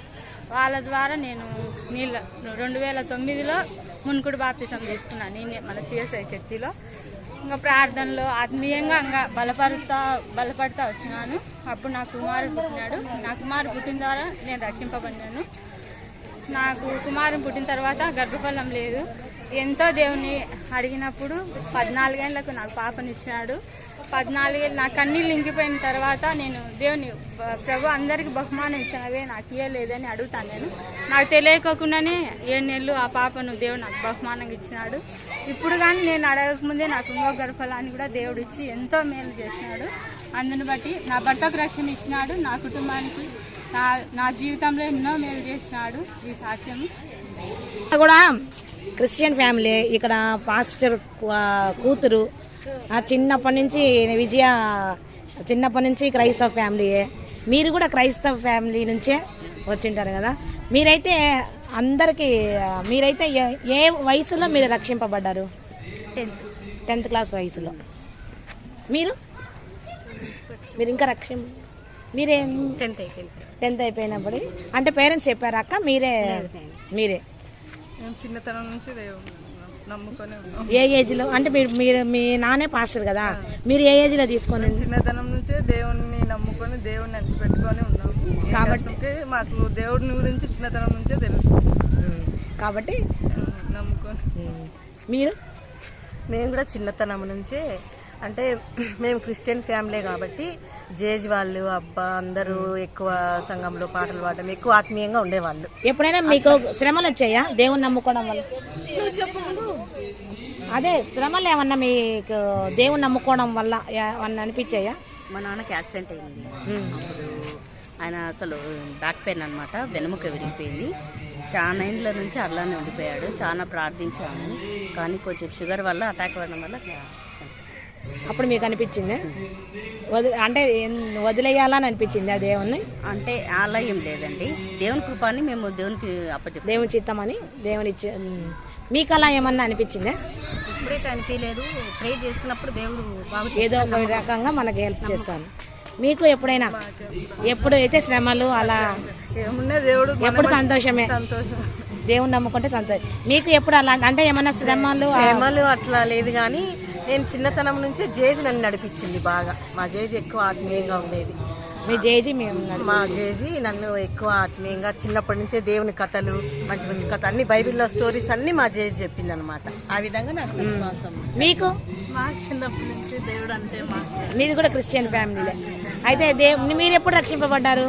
వాళ్ళ ద్వారా నేను 2009లో మున్కుడు బాప్తిసం తీసుకున్నాను. నేనే మన సిఎస్ఐ చర్చిలో ఇంకా ప్రార్థనలో ఆత్మీయంగా ఇంకా బలపడుతూ వచ్చినాను. అప్పుడు నా కుమారుడు పుట్టినాడు. నా కుమారుడు పుట్టిన ద్వారా నేను రక్షింపబడినాను. నాకు కుమారుడు పుట్టిన తర్వాత గర్భఫలం లేదు. ఎంతో దేవుని అడిగినప్పుడు 14 ఏళ్లకు నాకు పాపనిచ్చినాడు. 14 ఏళ్ళు నా కన్నీళ్ళు ఇంకిపోయిన తర్వాత నేను దేవుని ప్రభు అందరికి బహుమానం ఇచ్చినవే నాకు ఇవ్వలేదని అడుగుతాను. నాకు తెలియకోకుండానే 7 నెలలు ఆ పాపను దేవుడు నాకు బహుమానంగా ఇచ్చినాడు. ఇప్పుడు కానీ నేను అడగకముందే నాకు ఇంకో గర్భఫలాన్ని కూడా దేవుడు ఇచ్చి ఎంతో మేలు చేసినాడు. అందుని బట్టి నా భర్తకు రక్షణ ఇచ్చినాడు. నా కుటుంబానికి నా జీవితంలో ఎన్నో మేలు చేసినాడు. ఈ సాక్ష్యం కూడా క్రిస్టియన్ ఫ్యామిలీ. ఇక్కడ పాస్టర్ కూతురు చిన్నప్పటి నుంచి విజయ చిన్నప్పటి నుంచి క్రైస్తవ ఫ్యామిలీయే. మీరు కూడా క్రైస్తవ ఫ్యామిలీ నుంచే వచ్చింటారు కదా. మీరైతే ఏ వయసులో మీరు రక్షింపబడ్డారు? 10th క్లాస్ వయసులో. మీరు ఇంకా మీరేం 10th అయిపోయినప్పుడు అంటే పేరెంట్స్ చెప్పారా అక్క? మీరే చిన్నతనం నుంచి నమ్ముకొని ఉన్నాం. ఏ ఏజ్ లో అంటే మీ నానే పాస్టర్ కదా, మీరు ఏ ఏజ్ లో తీసుకొని? చిన్నతనం నుంచే దేవుడిని నమ్ముకొని దేవుడిని అంటి పెట్టుకొని ఉన్నాము. కాబట్టి మాకు దేవుడిని గురించి చిన్నతనం నుంచే తెలుసు కాబట్టి నమ్ముకొని. మేము కూడా చిన్నతనం నుంచే అంటే మేము క్రిస్టియన్ ఫ్యామిలీ కాబట్టి జేజ్ వాళ్ళు అబ్బా అందరూ ఎక్కువ సంఘంలో పాటలు పాడడం ఎక్కువ ఆత్మీయంగా ఉండేవాళ్ళు. ఎప్పుడైనా మీకు శ్రమలు వచ్చాయా దేవుని నమ్ముకోవడం వల్ల? అదే శ్రమలు ఏమన్నా మీకు దేవుని నమ్ముకోవడం వల్ల ఏమన్నా అనిపించాయా? మా నాన్నకి యాక్సిడెంట్ అయింది. అప్పుడు ఆయన అసలు బ్యాక్ పెయిన్ అనమాట, వెనుముక విరిగిపోయింది. చాలా ఏళ్ళ నుంచి అలానే ఉండిపోయాడు. చాలా ప్రార్థించాము కానీ కొంచెం షుగర్ వల్ల అటాక్ అవ్వడం వల్ల అప్పుడు మీకు అనిపించింది అంటే వదిలేయాలని అనిపించింది ఆ దేవుణ్ణి? అంటే అలా ఏం లేదండి, దేవుని కృపాన్ని మేము దేవునికి అప్పచెప్పాము. దేవుని చిత్తమని దేవుని మీకు అలా ఏమన్నా అనిపించిందా? ఇప్పుడైతే అనిపించలేదు. ప్రే చేసినప్పుడు దేవుడు ఏదో ఒక రకంగా మనకి హెల్ప్ చేస్తాను. మీకు ఎప్పుడైనా ఎప్పుడైతే శ్రమలు అలా ఎప్పుడు సంతోషమే, దేవుని నమ్ముకుంటే సంతోషం. మీకు ఎప్పుడు అలా అంటే ఏమన్నా శ్రమలు అట్లా లేదు కానీ నేను చిన్నతనం నుంచే జేజ్ నన్ను నడిపించింది బాగా. మా జేజ్ ఎక్కువ ఆత్మీయంగా ఉండేది. మీ జేజీ మేము మా జేజీ నన్ను ఎక్కువ ఆత్మీయంగా చిన్నప్పటి నుంచే దేవుని కథలు మంచి మంచి కథ అన్ని బైబిల్లో స్టోరీస్ అన్ని మా జేజీ చెప్పింది అనమాట. ఆ విధంగా నాకు విశ్వాసం. మీకు మాకు చిన్నప్పటి నుంచి దేవుడు అంటే మీది కూడా క్రిస్టియన్ ఫ్యామిలీలే. అయితే మీరు ఎప్పుడు రక్షింపబడ్డారు?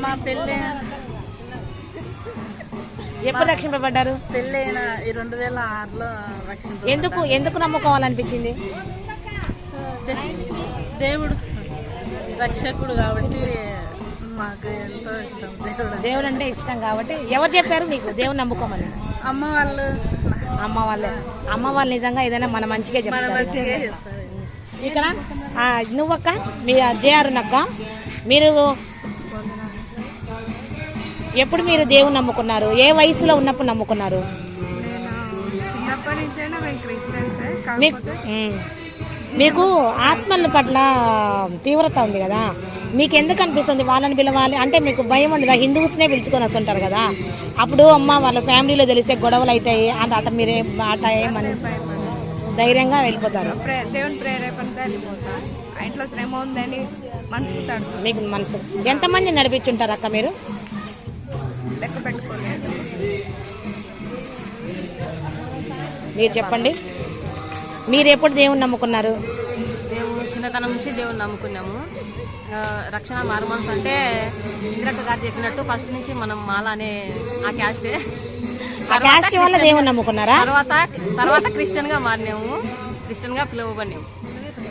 మా పెళ్ళి ఎప్పుడు రక్షింపబడ్డారు? పెళ్ళైన 2006లో ఎందుకు నమ్ముకోవాలనిపించింది? దేవుడు రక్షకుడు కాబట్టి మాకు ఎంతో ఇష్టం. దేవుడు అంటే ఇష్టం కాబట్టి. ఎవరు చెప్పారు నీకు దేవుని నమ్ముకోమని? అమ్మ వాళ్ళు నిజంగా ఏదైనా మన మంచిగా చెప్తారు. ఇక్కడ నువ్వక్క, మీ జేఆర్నక్క, మీరు ఎప్పుడు మీరు దేవుని నమ్ముకున్నారు? ఏ వయసులో ఉన్నప్పుడు నమ్ముకున్నారు? మీకు ఆత్మల పట్ల తీవ్రత ఉంది కదా, మీకు ఎందుకు అనిపిస్తుంది వాళ్ళని పిలవాలి అంటే? మీకు భయం ఉండదా? హిందూస్నే పిలుచుకొని వస్తుంటారు కదా, అప్పుడు అమ్మ వాళ్ళ ఫ్యామిలీలో తెలిస్తే గొడవలు అవుతాయి అంటే అట మీరే అట ఏమని ధైర్యంగా వెళ్ళిపోతారు? దేవుని ప్రేరేపణతో వెళ్ళిపోతాం. ఇంట్లో శ్రమ ఉందని మనసు మీకు మనసు. ఎంతమంది నడిపించుంటారు అక్క మీరు? లెక్క పెట్టుకోలేదు. మీరు చెప్పండి, మీరు ఎప్పుడు దేవుని నమ్ముకున్నారు? మేము చిన్నతనం నుంచి దేవుని నమ్ముకున్నాము. రక్షణ మారుమనసు అంటే ఇంద్రక్క గారు చెప్పినట్టు ఫస్ట్ నుంచి మనం మాల అనే ఆ క్యాస్ట్ వల్ల దేవుని నమ్ముకున్నారా? తర్వాత క్రిస్టియన్ గా మారినాము, క్రిస్టియన్ గా పిలువబడినాము.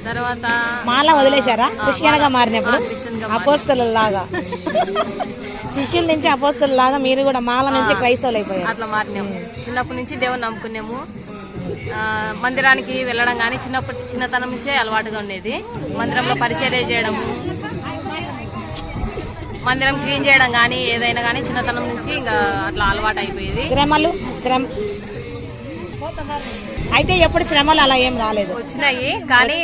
తర్వాత మాల వదిలేశారా? క్రిస్టియన్ గా మారినప్పుడు అపోస్తలులాగా, శిష్యుల నుంచి అపోస్తలులాగా మీరు కూడా మాల నుంచి క్రైస్తవులు అయిపోయారు. అట్లా మారినాము. చిన్నప్పటి నుంచి దేవుని నమ్ముకున్నాము. మందిరానికి వెళ్ళడం కానీ చిన్నతనం నుంచే అలవాటుగా ఉండేది. మందిరంలో పరిచర్య చేయడము, మందిరం క్లీన్ చేయడం కానీ ఏదైనా కానీ చిన్నతనం నుంచి ఇంకా అట్లా అలవాటు అయిపోయేది. అయితే ఎప్పుడు శ్రమలు అలా ఏం రాలేదు? వచ్చినాయి కానీ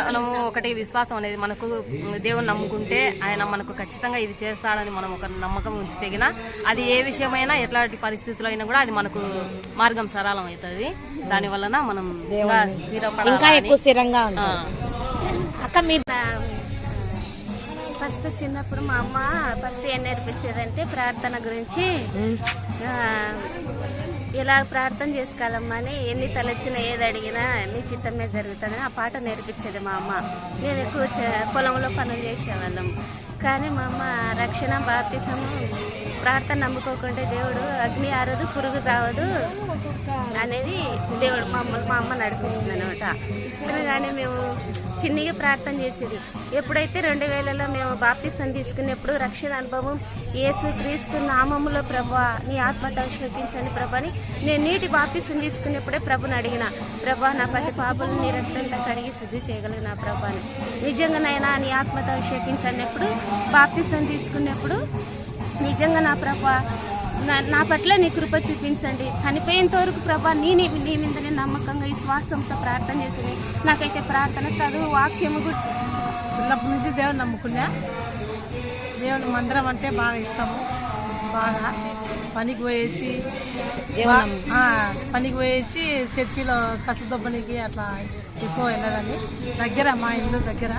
మనము ఒకటి విశ్వాసం అనేది, మనకు దేవుని నమ్ముకుంటే ఆయన మనకు ఖచ్చితంగా ఇది చేస్తాడని మనం ఒక నమ్మకం ఉంచి తెగిన అది ఏ విషయమైనా ఎట్లాంటి పరిస్థితుల్లో అయినా కూడా అది మనకు మార్గం సరళం అవుతుంది. దాని వలన మనం ఇంకా ఎక్కువ స్థిరంగా ఉంటాం. అక్క మీరు ఫస్ట్ చిన్నప్పుడు మా అమ్మ ఫస్ట్ ఏం నేర్పించేదంటే ప్రార్థన గురించి, ఇలా ప్రార్థన చేసుకోవాలమ్మా అని, ఎన్ని తలొచ్చినా ఏది అడిగినా నీ చిత్తమే జరుగుతుందని ఆ పాట నేర్పించేది మా అమ్మ. మేము ఎక్కువ పొలంలో పనులు చేసేవాళ్ళం. కానీ మా అమ్మ రక్షణ బాప్తిసము ప్రార్థన నమ్ముకోకుంటే దేవుడు అగ్ని ఆరదు పురుగు చావదు అనేది దేవుడు మా అమ్మ నడిపించింది అనమాట. కానీ మేము చిన్నగా ప్రార్థన చేసేది. ఎప్పుడైతే 2000లో మేము బాప్తిసం తీసుకున్నప్పుడు రక్షణ అనుభవం, యేసు క్రీస్తు నామములో ప్రభువా నీ ఆత్మతో అభిషేకించండి ప్రభు అని నేను నీటి బాప్తిసం తీసుకున్నప్పుడే ప్రభుని అడిగిన, ప్రభా నా ప్రతి పాపలు నీ రక్తంతో కడిగి శుద్ధి చేయగలిగిన ప్రభు అని. నిజంగానైనా నీ ఆత్మతో అభిషేకించినప్పుడు బాప్తిసం తీసుకున్నప్పుడు నిజంగా నా ప్రభా నా పట్ల నీ కృప చూపించండి, చనిపోయేంత వరకు ప్రభా నీ మీదనే నమ్మకంగా విశ్వాసంతో ప్రార్థన చేసింది. నాకైతే ప్రార్థన, చదువు, వాక్యము చిన్నప్పటి నుంచి దేవుని నమ్ముకున్నా. దేవుని మందిరం అంటే బాగా ఇష్టము. బాగా పనికి పోయేసి చర్చిలో కసదొబ్బనికి అట్లా ఎక్కువ వెళ్ళదని. దగ్గర మా ఇల్లు దగ్గర,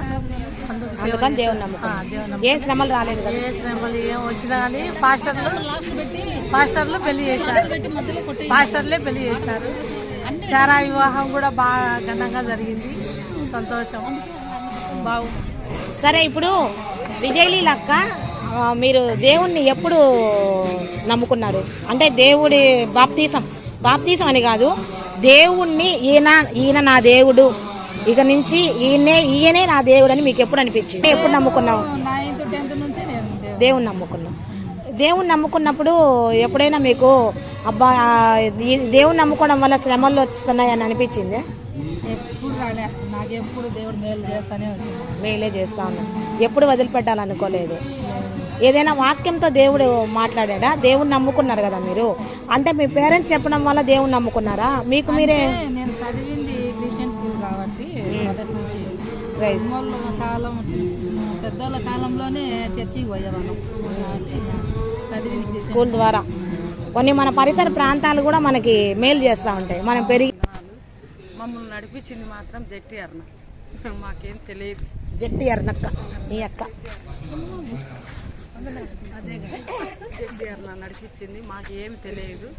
ఏ శ్రమలు రాలేదు, ఏ శ్రమలు ఏం వచ్చినా కానీ పాస్టర్లు పెళ్లి చేశారు. శారా వివాహం కూడా బాగా ఘనంగా జరిగింది. సంతోషం, బాగుంది. సరే, ఇప్పుడు విజయలీలక్క మీరు దేవుణ్ణి ఎప్పుడు నమ్ముకున్నారు? అంటే దేవుడి బాప్తీసం అని కాదు, దేవుణ్ణి ఈయన నా దేవుడు, ఇక నుంచి ఈయనే నా దేవుడు అని మీకు ఎప్పుడు అనిపించింది? ఎప్పుడు నమ్ముకున్నావు? 9th 10th నుంచి దేవుణ్ణి నమ్ముకున్నావు. దేవుణ్ణి నమ్ముకున్నప్పుడు ఎప్పుడైనా మీకు అబ్బా దేవుణ్ణి నమ్ముకోవడం వల్ల శ్రమలు వస్తున్నాయని అనిపించింది? ఎప్పుడు రాలే, నాకు ఎప్పుడు దేవుడు మేలే చేస్తా ఉన్నా, ఎప్పుడు వదిలిపెట్టాలనుకోలేదు. ఏదైనా వాక్యంతో దేవుడు మాట్లాడా? దేవుణ్ణి నమ్ముకున్నారు కదా మీరు, అంటే మీ పేరెంట్స్ చెప్పడం వల్ల దేవుణ్ణి నమ్ముకున్నారా? మీకు మీరే? నేను చదివింది క్రిస్టియన్ స్కూల్ కాబట్టి మొదటి నుంచి కాలం పెద్దోళ్ళ కాలంలోనే చర్చికి పోయేవాళ్ళం. చదివింది స్కూల్ ద్వారా కొన్ని మన పరిసర ప్రాంతాలు కూడా మనకి మేలు చేస్తూ ఉంటాయి. మనం పెరిగి మమ్మల్ని నడిపించింది మాత్రం జట్టి అన్న, మాకేం తెలియదు. జట్టి ఎర్నక్క మీ అక్క. అదే కదా నడిపించింది. మాకు ఏమి తెలియదు,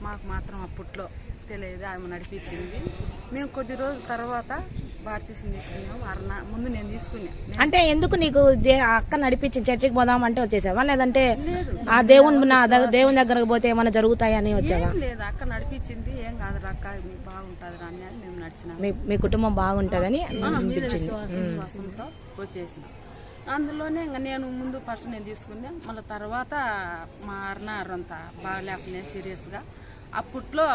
మాకు మాత్రం అప్పట్లో తెలియదు, ఆమె నడిపించింది. మేము కొద్ది రోజుల తర్వాత బాప్తిసం తీసుకున్నాం. ముందు నేను తీసుకున్నా. అంటే ఎందుకు నీకు ఆ అక్క నడిపించింది చర్చికి పోదాం అంటే వచ్చేసావా, లేదంటే ఆ దేవుని దగ్గరకు పోతే ఏమైనా జరుగుతాయని వచ్చావా? లేదు, అక్క నడిపించింది. ఏం కాదు అక్క, మీకు బాగుంటుంది అని మేము నడిచినాం. మీ కుటుంబం బాగుంటుందని అనిపించింది. విశ్వాసంతో వచ్చేసినాం. అందులోనే ఇంకా నేను ముందు ఫస్ట్ నేను తీసుకున్నా. మళ్ళీ తర్వాత మా అరుణారంతా బాగలేకపోయినా సీరియస్గా. అప్పట్లో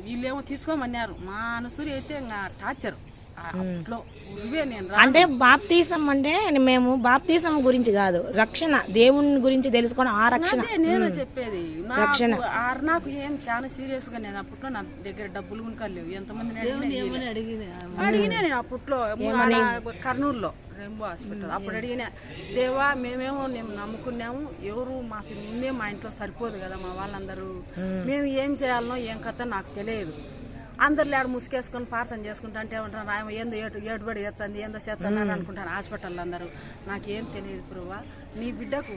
వీళ్ళేమో తీసుకోమన్నారు. మా అనుసూరి అయితే ఇంకా టార్చర్. అప్పట్లో ఇవే నేను అంటే బాప్తీసం అంటే మేము బాప్తీసం గురించి కాదు, రక్షణ దేవుని గురించి తెలుసుకోవడం. ఆ రక్షణ నేను చెప్పేది. నాకు ఏం చాలా సీరియస్ గా నేను అప్పట్లో నా దగ్గర డబ్బులు కొనుక్కలేవు. ఎంతమంది అడిగినా నేను అప్పట్లో కర్నూలులో రెయిన్బో హాస్పిటల్ అప్పుడు అడిగినా, దేవా మేమేమో మేము నమ్ముకున్నాము, ఎవరు మాకు ముందే మా ఇంట్లో సరిపోదు కదా, మా వాళ్ళందరూ మేము ఏం చేయాలనో ఏం కథ నాకు తెలియదు. అందరు లేడు ముసుకేసుకొని ప్రార్థన చేసుకుంటా అంటే ఏమంటారు, ఆయన ఏందో ఏడుబడి చేస్తుంది, ఏందో చేస్తున్నారు అనుకుంటాను హాస్పిటల్ అందరూ. నాకేం తెలియదు ప్రభువా, నీ బిడ్డకు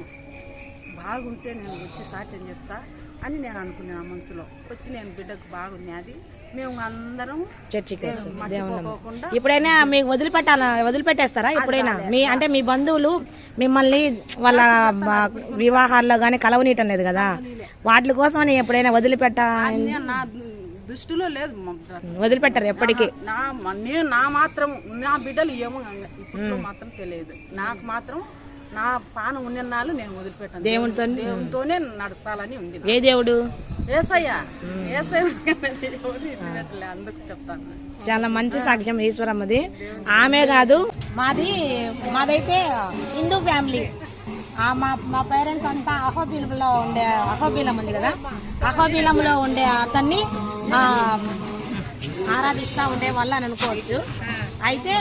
బాగుంటే నేను వచ్చి సాక్ష్యం చెప్తా అని నేను అనుకున్నాను మనసులో. వచ్చి నేను బిడ్డకు బాగున్నది, మేము అందరం చర్చికి ఎప్పుడైనా మీకు వదిలిపెట్టేస్తారా ఎప్పుడైనా? అంటే మీ బంధువులు మిమ్మల్ని వాళ్ళ వివాహాల్లో గానీ కలవనీయటం లేదు కదా, వాటి కోసం అని ఎప్పుడైనా నా దృష్టిలో లేదు, వదిలిపెట్టారు ఎప్పటికీ. నా మాత్రం నా బిడ్డలు ఏమో ఇప్పుడు మాత్రం తెలియదు. నాకు మాత్రం నా పానం ఉన్నన్నాళ్ళు నేను వదిలిపెట్టాను. దేవునితోనే నడుస్తాలని ఉంది. ఏ దేవుడు? యేసయ్య. అందుకు చెప్తాను. చాలా మంచి సాక్ష్యం ఈశ్వరమ్మది. ఆమె కాదు, మాదైతే హిందూ ఫ్యామిలీ. మా పేరెంట్స్ అంతా అహోబీలం ఉంది కదా, అహోబీలంలో ఉండే అతన్ని ఆరాధిస్తూ ఉండే వాళ్ళు అని అనుకోవచ్చు. అయితే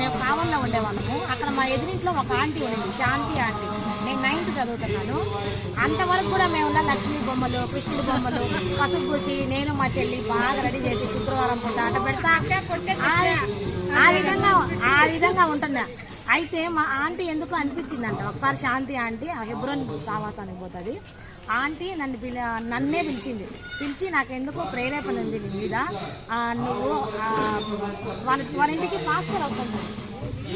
మేము కావల్లో ఉండేవాళ్ళము. అక్కడ మా ఎదురింట్లో ఒక ఆంటీ ఉండేది, శాంతి ఆంటీ. నేను 9th చదువుతున్నాను. అంతవరకు కూడా మేము లక్ష్మీ బొమ్మలు, కృష్ణుడి బొమ్మలు పసుపు పూసి నేను మా చెల్లి బాగా రెడీ చేసి శుక్రవారం పూట ఆట పెడతా ఆ విధంగా ఉంటున్నా. అయితే మా ఆంటీ ఎందుకు అనిపించిందంట, ఒకసారి శాంతి ఆంటీ హెబ్రోన్ సావాసానికి పోతుంది. ఆంటీ నన్నే పిలిచి నాకెందుకు ప్రేరేపణ ఉంది నీ మీద, నువ్వు వాళ్ళ ఇంటికి పాస్టర్ వస్తుంది.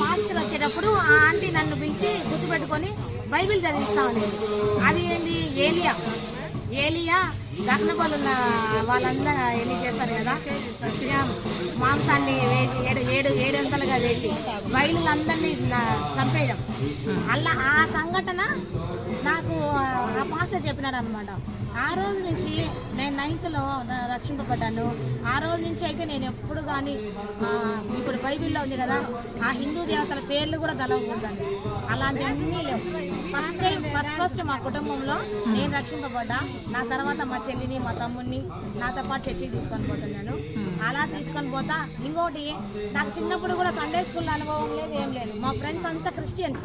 పాస్టర్ వచ్చేటప్పుడు ఆ ఆంటీ నన్ను పిలిచి గుర్తుపెట్టుకొని బైబిల్ చదివిస్తా ఉండేది. అది ఏంటి, ఏలియా దహనబలు వాళ్ళందరూ ఎన్ని చేస్తారు కదా, మాంసాన్ని వేసి ఏడంతలుగా వేసి బయలులందరినీ చంపేయడం. అలా ఆ సంఘటన నాకు ఆ పాస్టర్ చెప్పినాడు అనమాట. ఆ రోజు నుంచి నేను 9th రక్షింపబడ్డాను. ఆ రోజు నుంచి అయితే నేను ఎప్పుడు కానీ ఇప్పుడు బైబిల్లో ఉంది కదా, ఆ హిందూ దేవతల పేర్లు కూడా తలవకూడదండి. అలాంటివన్నీ లేవు. ఫస్ట్ మా కుటుంబంలో నేను రక్షింపబడ్డా. నా తర్వాత మా చెల్లిని, మా తమ్ముడిని నాతో పాటు చర్చికి తీసుకొని పోతున్నాను. అలా తీసుకొని పోతా. ఇంకోటి, నాకు చిన్నప్పుడు కూడా సండే స్కూల్ అనుభవం లేదు, ఏం లేదు. మా ఫ్రెండ్స్ అంతా క్రిస్టియన్స్,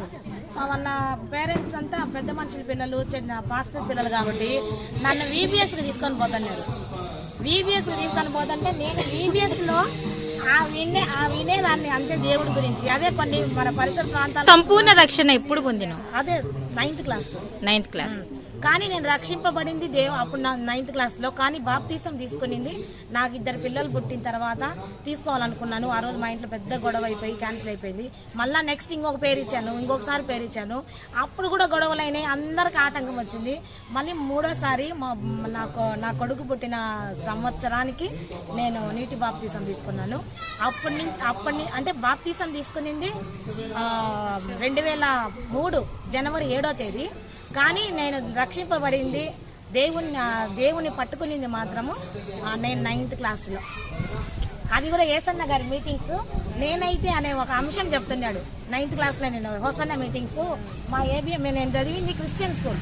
వాళ్ళ పేరెంట్స్ అంతా పెద్ద మనుషుల పిల్లలు, చిన్న పాస్టర్ పిల్లలు కాబట్టి నన్ను VBSకి తీసుకొని పోతున్నారు. VBSకి తీసుకొని పోతుంటే నేను VBSలో వినేదాన్ని అంతే దేవుడి గురించి. అదే కొన్ని మన పరిసర ప్రాంతాలు. సంపూర్ణ రక్షణ ఎప్పుడు పొందినావు? అదే 9th క్లాస్. కానీ నేను రక్షింపబడింది అప్పుడు నా 9th క్లాస్లో. కానీ బాప్తీసం తీసుకునింది నాకు 2 పిల్లలు పుట్టిన తర్వాత తీసుకోవాలనుకున్నాను. ఆ రోజు మా ఇంట్లో పెద్ద గొడవ అయిపోయి క్యాన్సిల్ అయిపోయింది. మళ్ళీ నెక్స్ట్ ఇంకొకసారి పేరు ఇచ్చాను. అప్పుడు కూడా గొడవలు అయినాయి, అందరికి ఆటంకం వచ్చింది. మళ్ళీ 3వసారి నా కొడుకు పుట్టిన సంవత్సరానికి నేను నీటి బాప్తీసం తీసుకున్నాను. అప్పటి అంటే బాప్తీసం తీసుకునింది 2003 జనవరి 7వ తేదీ. కానీ నేను రక్షింపబడింది దేవుని పట్టుకునింది మాత్రము నేను 9th క్లాస్లో. అది కూడా ఏసన్న గారి మీటింగ్స్ నేనైతే అనే ఒక అంశం చెప్తున్నాడు. 9th క్లాస్లో నేను హోసన్న మీటింగ్స్ మా ABM నేను చదివింది క్రిస్టియన్ స్కూల్.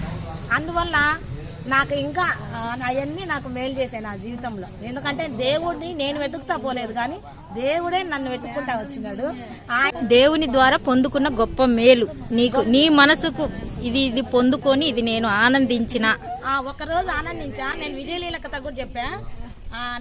అందువల్ల నాకు ఇంకా అవన్నీ నాకు మేలు చేశాయి నా జీవితంలో. ఎందుకంటే దేవుడిని నేను వెతుకుతా పోలేదు, కానీ దేవుడే నన్ను వెతుక్కుంటా వచ్చినాడు. దేవుని ద్వారా పొందుకున్న గొప్ప మేలు నీకు, నీ మనసుకు ఇది పొందుకొని ఇది నేను ఆనందించిన. ఒకరోజు ఆనందించా. నేను విజయలీల కథ కూడా చెప్పా.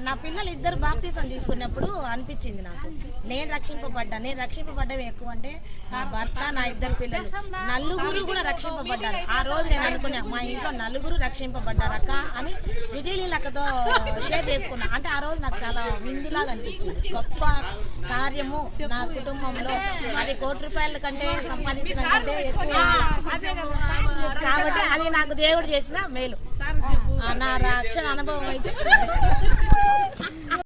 నా పిల్లలు ఇద్దరు బాప్తీసం తీసుకున్నప్పుడు అనిపించింది నాకు, నేను రక్షింపబడ్డం ఎక్కువ అంటే నా భర్త, నా ఇద్దరు పిల్లలు, నలుగురు కూడా రక్షింపబడ్డారు. ఆ రోజు నేను అనుకున్నా మా ఇంట్లో నలుగురు రక్షింపబడ్డారక్క అని విజయలీలక్కతో షేర్ చేసుకున్నా. అంటే ఆ రోజు నాకు చాలా విందులాగా అనిపించింది. గొప్ప కార్యము నా కుటుంబంలో, అది ₹1,00,00,000 కంటే సంపాదించిన కంటే ఎక్కువ కాబట్టి అది నాకు దేవుడు చేసిన మేలు. నా రక్షణ అనుభవం అయితే